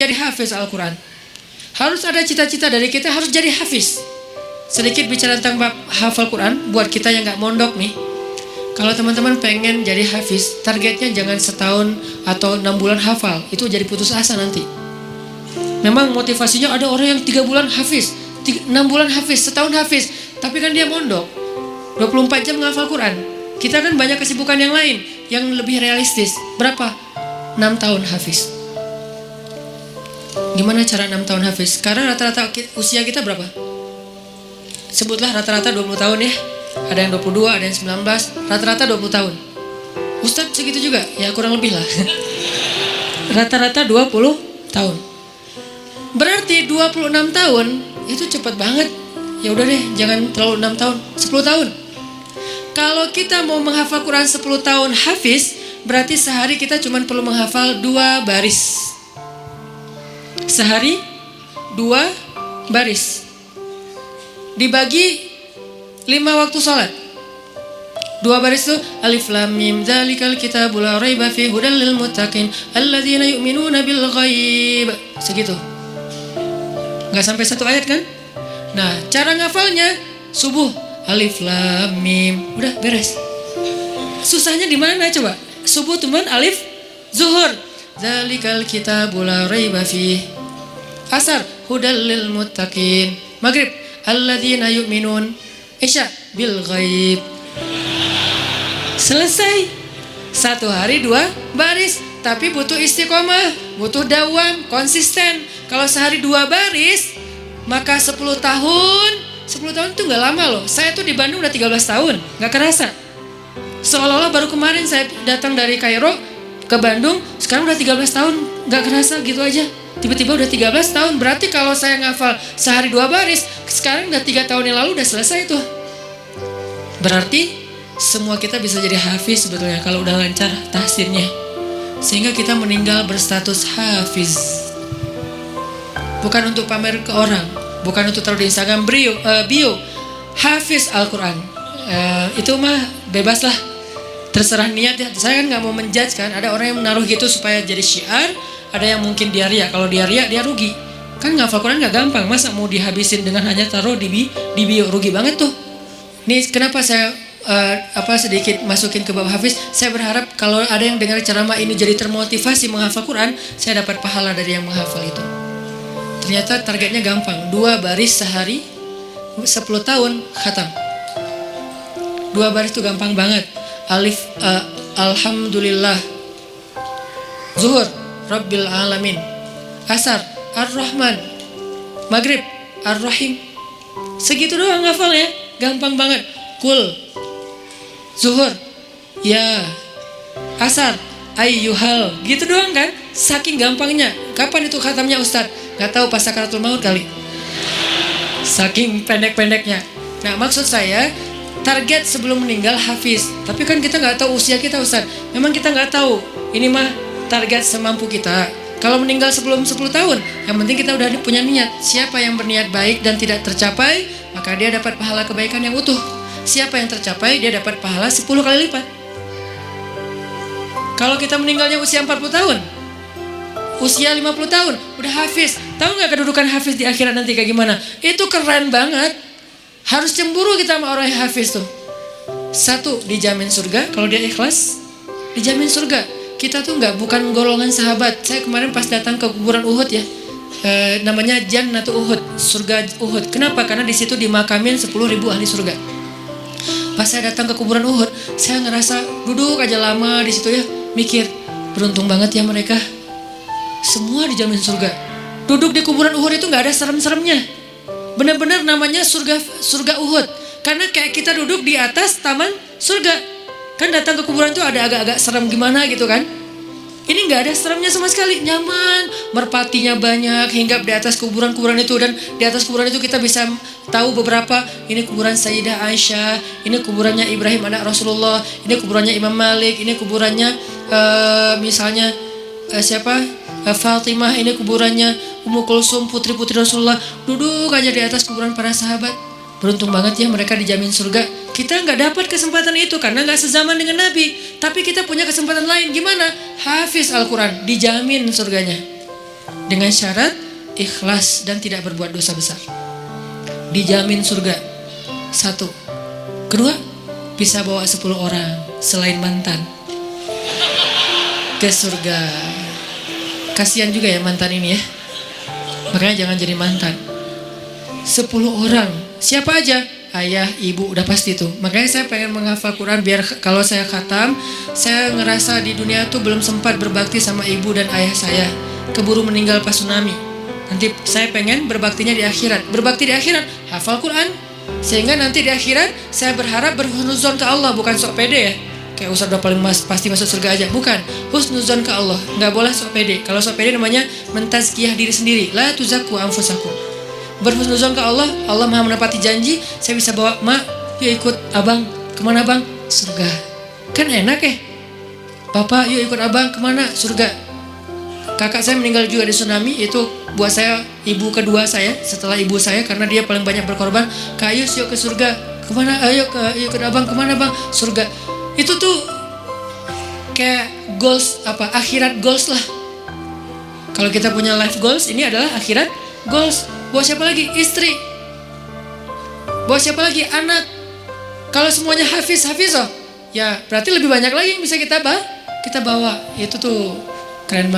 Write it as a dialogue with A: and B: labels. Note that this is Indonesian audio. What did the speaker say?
A: jadi hafiz Al-Quran. Harus ada cita-cita dari kita, harus jadi hafiz. Sedikit bicara tentang bab hafal Quran, buat kita yang gak mondok nih. Kalau teman-teman pengen jadi hafiz, targetnya jangan setahun atau 6 bulan hafal. Itu jadi putus asa nanti. Memang motivasinya ada orang yang 3 bulan hafiz, 6 bulan hafiz, setahun hafiz. Tapi kan dia mondok 24 jam menghafal Quran. Kita kan banyak kesibukan yang lain yang lebih realistis. Berapa? 6 tahun hafiz. Gimana cara 6 tahun hafiz? Sekarang rata-rata usia kita berapa? Sebutlah rata-rata 20 tahun ya. Ada yang 22, ada yang 19. Rata-rata 20 tahun. Ustadz segitu juga? Ya kurang lebih lah. Rata-rata 20 tahun. Berarti 26 tahun itu cepat banget. Ya udah deh, jangan terlalu 6 tahun, 10 tahun. Kalau kita mau menghafal Quran 10 tahun hafiz, berarti sehari kita cuma perlu menghafal 2 baris. Sehari 2 baris. Dibagi 5 waktu sholat. 2 baris itu alif lam mim dzalikal kitabul la raiba fihi hudal lil muttaqin alladzina yu'minuna bil ghaib. Segitu. Enggak sampai 1 ayat kan? Nah, cara ngafalnya subuh alif lam mim, udah beres. Susahnya di mana coba? Subuh teman alif, zuhur dzalikal kitabul la raiba fihi. Asar hudal lil muttaqin. Maghrib alladzina yu'minun. Isya bil ghaib. Selesai. 1 hari 2 baris. Tapi butuh istiqomah, butuh dawam, konsisten. Kalau sehari 2 baris, maka 10 tahun. 10 tahun itu gak lama loh. Saya tuh di Bandung udah 13 tahun, gak kerasa. Seolah-olah baru kemarin saya datang dari Kairo ke Bandung, sekarang udah 13 tahun, gak kerasa gitu aja. Tiba-tiba udah 13 tahun. Berarti kalau saya ngafal sehari 2 baris, sekarang udah 3 tahun yang lalu udah selesai tuh. Berarti semua kita bisa jadi hafiz sebetulnya kalau udah lancar tahsinnya. Sehingga kita meninggal berstatus hafiz. Bukan untuk pamer ke orang, bukan untuk taruh di Instagram bio hafiz Al-Quran. Itu mah bebas lah, terserah niat ya. Saya kan gak mau menjudge kan. Ada orang yang menaruh gitu supaya jadi syiar. Ada yang mungkin dia ria. Kalau dia ria, dia rugi. Kan ngafal Quran gak gampang. Masa mau dihabisin dengan hanya taruh di bio? Rugi banget tuh. Nih kenapa saya sedikit masukin ke bab hafiz. Saya berharap kalau ada yang dengar ceramah ini jadi termotivasi menghafal Quran, saya dapat pahala dari yang menghafal itu. Ternyata targetnya gampang. 2 baris sehari, 10 tahun khatam. 2 baris itu gampang banget. Alif alhamdulillah. Zuhur Rabbil alamin. Asar Ar-Rahman. Maghrib Ar-Rahim. Segitu doang ngafalnya. Gampang banget. Kul. Zuhur ya. Asar ayyuhal. Gitu doang kan. Saking gampangnya. Kapan itu khatamnya Ustadz? Gak tahu pas sakaratul maut kali. Saking pendek-pendeknya. Nah maksud saya, target sebelum meninggal hafiz. Tapi kan kita gak tahu usia kita Ustadz. Memang kita gak tahu. Ini mah target semampu kita. Kalau meninggal sebelum 10 tahun, yang penting kita udah punya niat. Siapa yang berniat baik dan tidak tercapai, maka dia dapat pahala kebaikan yang utuh. Siapa yang tercapai, dia dapat pahala 10 kali lipat. Kalau kita meninggalnya usia 40 tahun, usia 50 tahun, udah hafiz. Tahu gak kedudukan hafiz di akhirat nanti kayak gimana? Itu keren banget. Harus cemburu kita sama orang yang hafiz tuh. 1, dijamin surga. Kalau dia ikhlas, dijamin surga. Kita tuh bukan golongan sahabat. Saya kemarin pas datang ke kuburan Uhud ya, namanya Jannatu Uhud, surga Uhud. Kenapa? Karena di situ dimakamin 10.000 ahli surga. Pas saya datang ke kuburan Uhud, saya ngerasa duduk aja lama di situ ya, mikir beruntung banget ya mereka, semua dijamin surga. Duduk di kuburan Uhud itu nggak ada serem-seremnya. Benar-benar namanya surga Uhud. Karena kayak kita duduk di atas taman surga. Kan datang ke kuburan itu ada agak-agak serem gimana gitu kan. Ini gak ada seremnya sama sekali. Nyaman, merpatinya banyak, hinggap di atas kuburan-kuburan itu. Dan di atas kuburan itu kita bisa tahu beberapa. Ini kuburan Sayyidah Aisyah, ini kuburannya Ibrahim anak Rasulullah, ini kuburannya Imam Malik, ini kuburannya misalnya Fatimah, ini kuburannya Ummu Kulsum, putri-putri Rasulullah. Duduk aja di atas kuburan para sahabat. Beruntung banget ya mereka dijamin surga. Kita gak dapat kesempatan itu karena gak sezaman dengan Nabi. Tapi kita punya kesempatan lain. Gimana? Hafiz Al-Quran, dijamin surganya. dengan syarat ikhlas dan tidak berbuat dosa besar. Dijamin surga. 1. Kedua, bisa bawa 10 orang selain mantan ke surga. Kasihan juga ya mantan ini ya. Makanya jangan jadi mantan. 10 orang. Siapa aja? Ayah, ibu, udah pasti tuh. Makanya saya pengen menghafal Quran biar kalau saya khatam, saya ngerasa di dunia tuh belum sempat berbakti sama ibu dan ayah saya. Keburu meninggal pas tsunami. Nanti saya pengen berbaktinya di akhirat. Berbakti di akhirat, hafal Quran. Sehingga nanti di akhirat saya berharap berhusnuzon ke Allah, bukan sok pede ya. Kayak Ustaz udah paling pasti masuk surga aja. Bukan, husnuzon ke Allah. Nggak boleh sok pede. Kalau sok pede namanya mentazkiyah diri sendiri. La tuzakku anfusakum. Berhusnuzon ke Allah, Allah maha menepati janji. Saya bisa bawa, mak, yuk ikut abang. Kemana bang? Surga. Kan enak ya. Bapak, yuk ikut abang. Kemana? Surga. Kakak saya meninggal juga di tsunami. Itu buat saya ibu kedua saya setelah ibu saya, karena dia paling banyak berkorban. Kak Yus, yuk ke surga. Kemana? Ayo ke abang. Kemana bang? Surga. Itu tuh kayak goals, akhirat goals lah. Kalau kita punya life goals, ini adalah akhirat goals. Bawa siapa lagi? Istri. Bawa siapa lagi? Anak. Kalau semuanya hafiz oh, ya berarti lebih banyak lagi yang bisa kita bawa. Itu tuh keren banget.